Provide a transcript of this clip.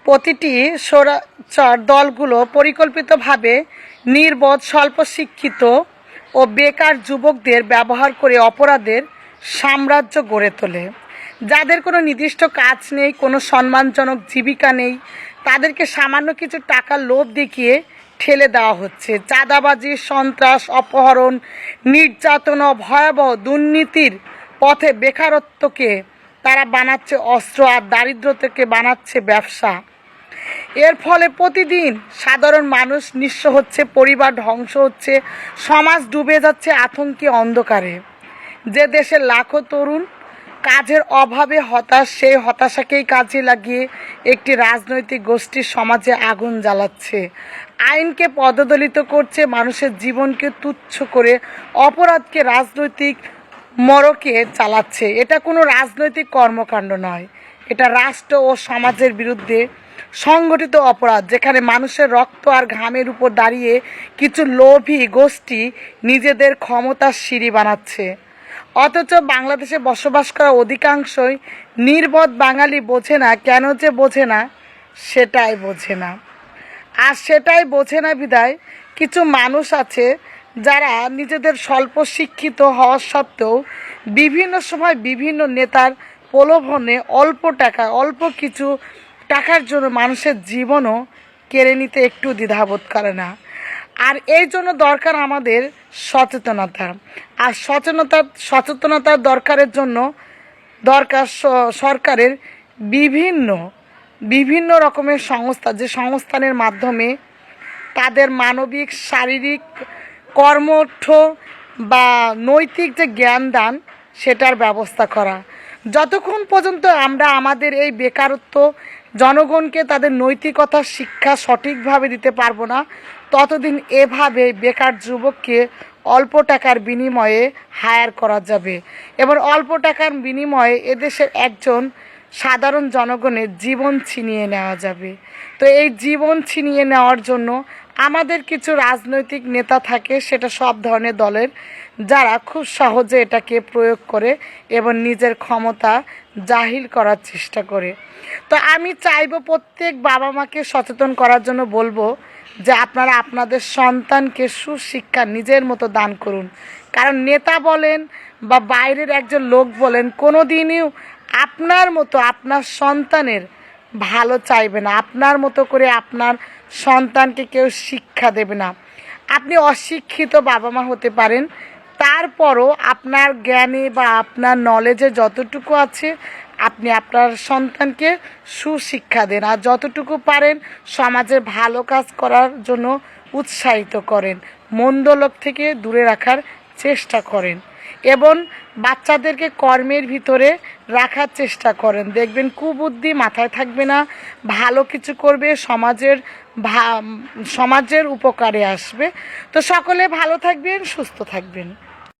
প্রতিটি স্বৈরাচার দলগুলো পরিকল্পিতভাবে নির্বোধ, স্বল্প শিক্ষিত ও বেকার যুবকদের ব্যবহার করে অপরাধের সাম্রাজ্য গড়ে তোলে। যাদের কোনো নির্দিষ্ট কাজ নেই, কোনো সম্মানজনক জীবিকা নেই, তাদেরকে সামান্য কিছু টাকার লোভ দেখিয়ে ঠেলে দেওয়া হচ্ছে। চাঁদাবাজি, সন্ত্রাস, অপহরণ, নির্যাতন ও ভয়াবহ দুর্নীতির পথে বেকারত্বকে তারা বানাচ্ছে অস্ত্র, আর দারিদ্রতাকে বানাচ্ছে ব্যবসা। এর ফলে প্রতিদিন সাধারণ মানুষ নিঃস্ব হচ্ছে, পরিবার ধ্বংস হচ্ছে, সমাজ ডুবে যাচ্ছে আতঙ্কে, অন্ধকারে। যে দেশের লাখো তরুণ কাজের অভাবে হতাশ, সেই হতাশাকেই কাজে লাগিয়ে একটি রাজনৈতিক গোষ্ঠী সমাজে আগুন জ্বালাচ্ছে, আইনকে পদদলিত করছে, মানুষের জীবনকে তুচ্ছ করে অপরাধকে রাজনৈতিক মড়কে চালাচ্ছে। এটা কোনো রাজনৈতিক কর্মকাণ্ড নয়, এটা রাষ্ট্র ও সমাজের বিরুদ্ধে সংগঠিত অপরাধ, যেখানে মানুষের রক্ত আর ঘামের উপর দাঁড়িয়ে কিছু লোভী গোষ্ঠী নিজেদের ক্ষমতার সিঁড়ি বানাচ্ছে। অথচ বাংলাদেশে বসবাস করা অধিকাংশই নির্বোধ বাঙালি বোঝে না, কেন যে বোঝে না সেটাই বোঝে না। আর সেটাই বোঝে না বিধায় কিছু মানুষ আছে যারা নিজেদের স্বল্প শিক্ষিত হওয়া সত্ত্বেও বিভিন্ন সময় বিভিন্ন নেতার প্রলোভনে অল্প কিছু টাকার জন্য মানুষের জীবনও কেড়ে নিতে একটু দ্বিধাবোধ করে না। আর এই জন্য দরকার আমাদের সচেতনতা। আর সচেতনতার দরকারের জন্য দরকার সরকারের বিভিন্ন রকমের সংস্থা, যে সংস্থানের মাধ্যমে তাদের মানবিক, শারীরিক, কর্মঠ বা নৈতিক যে জ্ঞান দান, সেটার ব্যবস্থা করা। যতক্ষণ পর্যন্ত আমরা আমাদের এই বেকারত্ব জনগণকে তাদের নৈতিকতার শিক্ষা সঠিকভাবে দিতে পারবো না, ততদিন এভাবে বেকার যুবককে অল্প টাকার বিনিময়ে হায়ার করা যাবে এবং অল্প টাকার বিনিময়ে এদেশের একজন সাধারণ জনগণের জীবন ছিনিয়ে নেওয়া যাবে। তো এই জীবন ছিনিয়ে নেওয়ার জন্য আমাদের কিছু রাজনৈতিক নেতা থাকে, সেটা সব ধরনের দলের, যারা খুব সহজে এটাকে প্রয়োগ করে এবং নিজের ক্ষমতা জাহির করার চেষ্টা করে। তো আমি চাইবো প্রত্যেক বাবা মাকে সচেতন করার জন্য বলবো যে আপনারা আপনাদের সন্তানকে সুশিক্ষা নিজের মতো দান করুন। কারণ নেতা বলেন বা বাইরের একজন লোক বলেন, কোনো দিনই আপনার মতো আপনার সন্তানের ভালো চাইবে না, আপনার মতো করে আপনার সন্তানকে কেউ শিক্ষা দেবে না। আপনি অশিক্ষিত বাবা মা হতে পারেন, তারপরও আপনার জ্ঞানে বা আপনার নলেজে যতটুকু আছে আপনি আপনার সন্তানকে সুশিক্ষা দেন, আর যতটুকু পারেন সমাজে ভালো কাজ করার জন্য উৎসাহিত করেন, মন্দ লোক থেকে দূরে রাখার চেষ্টা করেন এবং বাচ্চাদেরকে কর্মের ভিতরে রাখার চেষ্টা করেন। দেখবেন কুবুদ্ধি মাথায় থাকবে না, ভালো কিছু করবে, সমাজের উপকারে আসবে। তো সকলে ভালো থাকবেন, সুস্থ থাকবেন।